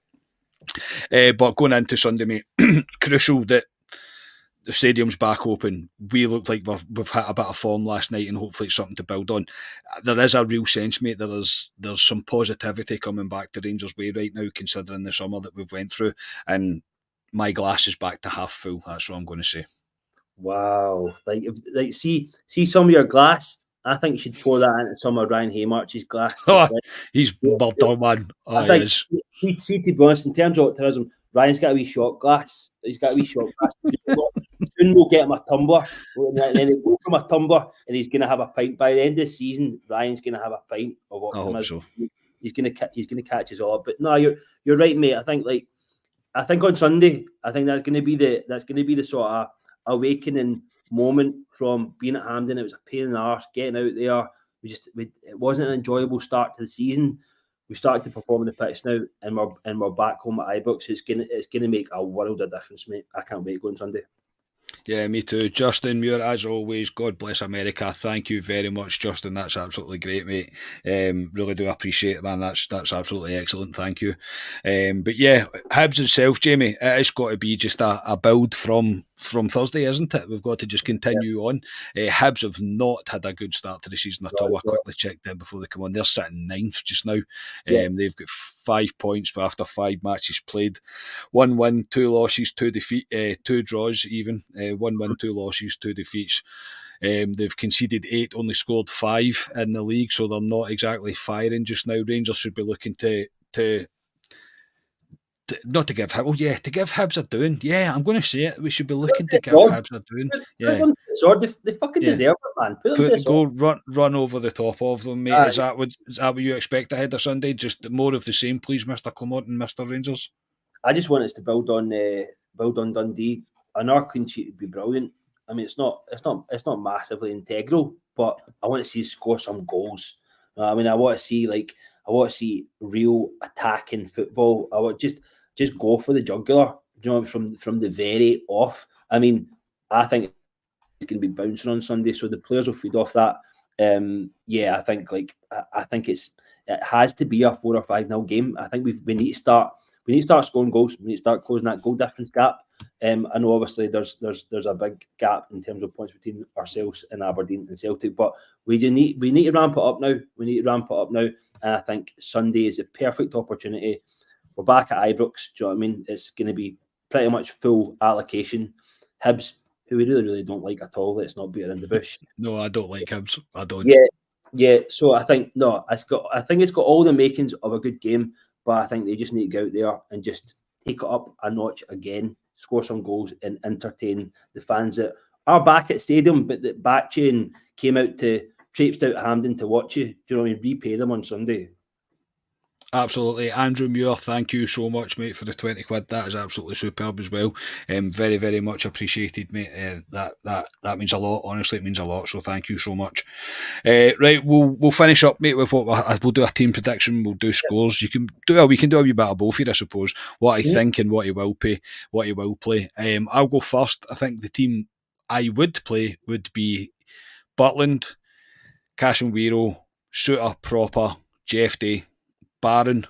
A: But going into Sunday, mate, crucial that the stadium's back open. We look like we've hit a bit of form last night, and hopefully it's something to build on. There is a real sense, mate. There's some positivity coming back to Rangers' way right now, considering the summer that we've went through. And my glass is back to half full. That's what I'm going to say.
B: Wow! See some of your glass. I think you should pour that into some of Ryan Haymarch's glass.
A: He's well done, man.
B: I think, see, to be honest, in terms of optimism, Ryan's got a wee shot glass. He's got a wee shot glass. Soon we'll get him a tumbler, and then he'll go from a tumbler, and he's going to have a pint. By the end of the season, Ryan's going to have a pint of optimism.
A: I hope so.
B: he's gonna catch us all up. But no, you're right, mate. I think on Sunday, I think that's gonna be the sort of awakening moment from being at Hampden. It was a pain in the arse getting out there. It wasn't an enjoyable start to the season. We started to perform on the pitch now, and we're back home at Ibrox. It's gonna make a world of difference, mate. I can't wait going Sunday.
A: Yeah, me too. Justin Muir, as always, God bless America. Thank you very much, Justin. That's absolutely great, mate. Really do appreciate it, man. That's absolutely excellent. Thank you. But yeah, Hibs itself, Jamie, it's got to be just a build from Thursday, isn't it? We've got to just continue on. Hibs have not had a good start to the season at all. I quickly checked them before they come on. They're sitting ninth just now. They've got 5 points after 5 matches played. 1 win, 2 losses, 2 draws even. 1 win, 2 losses, 2 defeats. They've conceded 8, only scored 5 in the league, so they're not exactly firing just now. Rangers should be looking to not to give Hibs, to give Hibs a doing. Yeah, I'm going to say it. We should be looking to give Hibs a doing. Yeah,
B: put them to the sword. They fucking deserve it, man. Put them to the sword.
A: Go run over the top of them, mate. Is that what you expect ahead of Sunday? Just more of the same, please, Mr. Clement and Mr. Rangers.
B: I just want us to build on Dundee. Another clean sheet would be brilliant. I mean, it's not massively integral, but I want to see us score some goals. I mean, I want to see real attacking football. I want just go for the jugular. You know, from the very off. I mean, I think it's going to be bouncing on Sunday, so the players will feed off that. I think it has to be a 4 or 5-0 game. I think we need to start. We need to start scoring goals. We need to start closing that goal difference gap. I know obviously there's a big gap in terms of points between ourselves and Aberdeen and Celtic, but we need to ramp it up now. We need to ramp it up now, and I think Sunday is a perfect opportunity. We're back at Ibrox. Do you know what I mean? It's going to be pretty much full allocation. Hibs, who we really don't like at all. Let's not beat around the bush.
A: No, I don't like Hibs. I don't.
B: Yeah. So I think it's got all the makings of a good game. But I think they just need to go out there and just take it up a notch again, score some goals and entertain the fans that are back at stadium, but that back chain came out to traipsed out Hampden to watch you. Do you know what I mean? Repay them on Sunday.
A: Absolutely. Andrew Muir, thank you so much, mate, for the 20 quid. That is absolutely superb as well. Very, very much appreciated, mate. That means a lot. Honestly, it means a lot. So thank you so much. Right, we'll finish up, mate, with what we'll do a team prediction. We'll do scores. We can do a wee bit of both here, I suppose. What I think and what he will play. I'll go first. I think the team I would play would be Butland, Casemiro, Suter, Proper, Jeffy, Barron,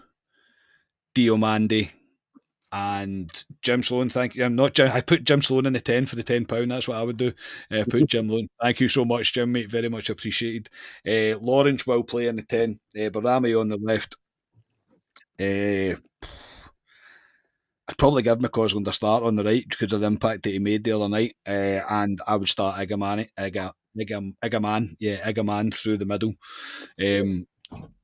A: Diomande, and Jim Sloan. Thank you. I'm not Jim. I put Jim Sloan in the 10 for the £10. That's what I would do. Put Jim Sloan. Thank you so much, Jim, mate. Very much appreciated. Lawrence will play in the 10. Barami on the left. I'd probably give McCausland a start on the right because of the impact that he made the other night. And I would start Igaman through the middle.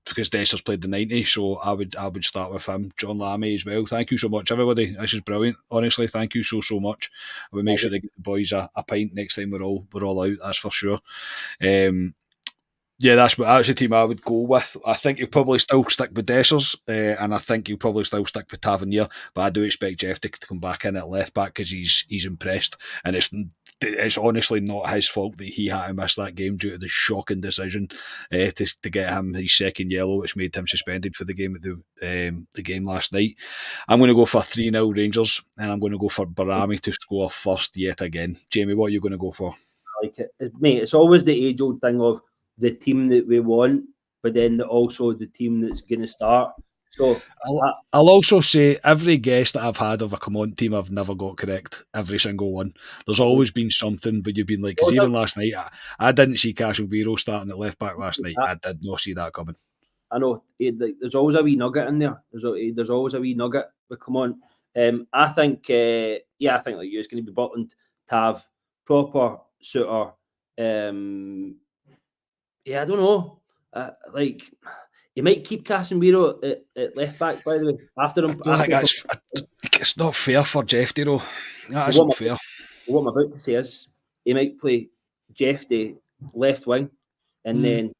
A: Because Desser's played the 90, so I would start with him. John Lammy as well. Thank you so much, everybody. This is brilliant. Honestly, thank you so much. I will make sure to get the boys a pint next time we're all out. That's for sure. That's the team I would go with. I think you'll probably still stick with Dessers, and I think you'll probably still stick with Tavernier. But I do expect Jeff to come back in at left back because he's impressed, and it's honestly not his fault that he had to miss that game due to the shocking decision to get him his second yellow, which made him suspended for the game at the game last night. I'm going to go for 3-0 Rangers, and I'm going to go for Barami to score first yet again. Jamie, what are you going to go for?
B: I like it, mate. It's always the age-old thing of the team that we want, but then also the team that's going to start. So
A: I'll also say every guess that I've had of a Clement team, I've never got correct. Every single one. There's always been something, but you've been like, because even last night, I didn't see Casemiro starting at left back last night. I did not see that coming.
B: I know. There's always a wee nugget in there. There's always a wee nugget with Clement. I think like you, it's going to be Butland, Tav, Proper, Suter. I don't know. You might keep Casemiro at left back, by the way.
A: It's not fair for Jeffy, though. That isn't fair.
B: What I'm about to say is he might play Jeffy left wing, and then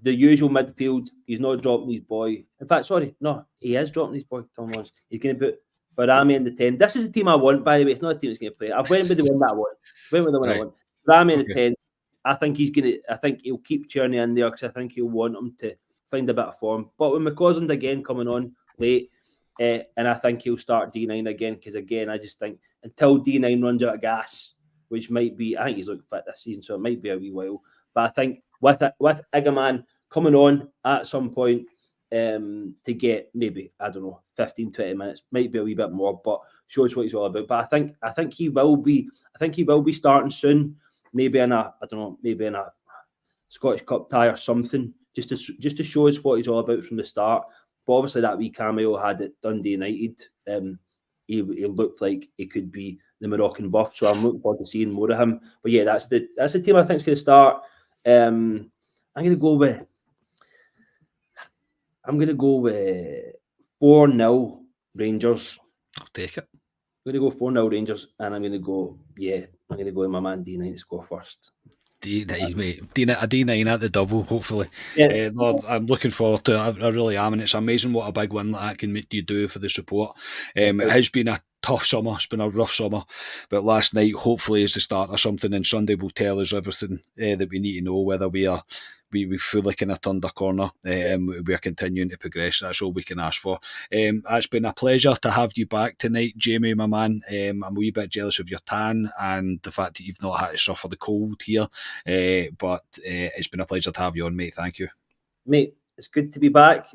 B: the usual midfield. He's not dropping his boy. In fact, sorry, no, he is dropping his boy. Tom Lawrence. He's going to put Barami in the 10. This is the team I want, by the way. It's not a team that's going to play. I've went with the one that I want. Went with the one I want. Barami in the 10. I think he'll keep Tierney in there because I think he'll want him to find a bit of form. But with McCausland again coming on late, and I think he'll start D9 again because, again, I just think until D9 runs out of gas, which might be, I think he's looking fit this season, so it might be a wee while. But I think with Igaman coming on at some point to get maybe, I don't know, 15, 20 minutes, might be a wee bit more, but shows what he's all about. But I think he will be starting soon, maybe in a Scottish Cup tie or something, just to show us what he's all about from the start. But obviously that wee cameo had at Dundee United. He looked like he could be the Moroccan buff, so I'm looking forward to seeing more of him. But yeah, that's the team I think is going to start. I'm going to go with 4-0 Rangers.
A: I'll take it.
B: I'm going to go 4-0 Rangers, and I'm going to go with my man D9 to score first.
A: D9, mate. A D9 at the double, hopefully.
B: Yeah.
A: I'm looking forward to it. I really am, and it's amazing what a big win that can make you do for the support. It has been a tough summer. It's been a rough summer, but last night hopefully is the start of something, and Sunday will tell us everything that we need to know, whether we fully kind of turned a corner. We are continuing to progress. That's all we can ask for. It's been a pleasure to have you back tonight, Jamie, my man. I'm a wee bit jealous of your tan and the fact that you've not had to suffer the cold here, but it's been a pleasure to have you on, mate. Thank you,
B: mate. It's good to be back.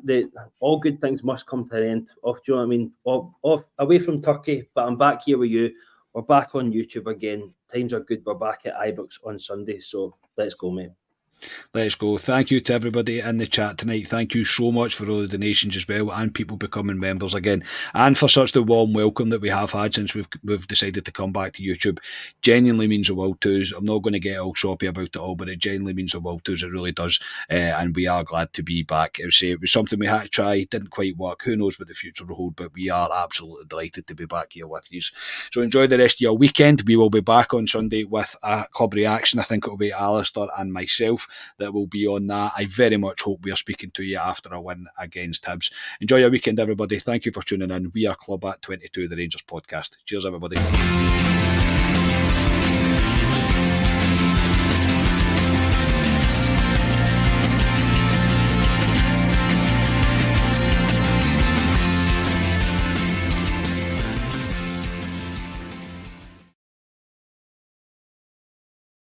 B: All good things must come to an end. Do you know what I mean? Off away from Turkey, but I'm back here with you. We're back on YouTube again. Times are good. We're back at Ibrox on Sunday, so let's go, mate.
A: Let's go. Thank you to everybody in the chat tonight. Thank you so much for all the donations as well, and people becoming members again, and for such the warm welcome that we have had since we've decided to come back to YouTube. Genuinely means the world to us. I'm not going to get all shoppy about it all, but it genuinely means the world to us. It really does, and we are glad to be back. It was something we had to try. Didn't quite work. Who knows what the future will hold, but we are absolutely delighted to be back here with you. So enjoy the rest of your weekend. We will be back on Sunday with a club reaction. I think it will be Alistair and myself that will be on that. I very much hope we are speaking to you after a win against Hibs. Enjoy your weekend, everybody. Thank you for tuning in. We are Club at 22, the Rangers podcast. Cheers, everybody.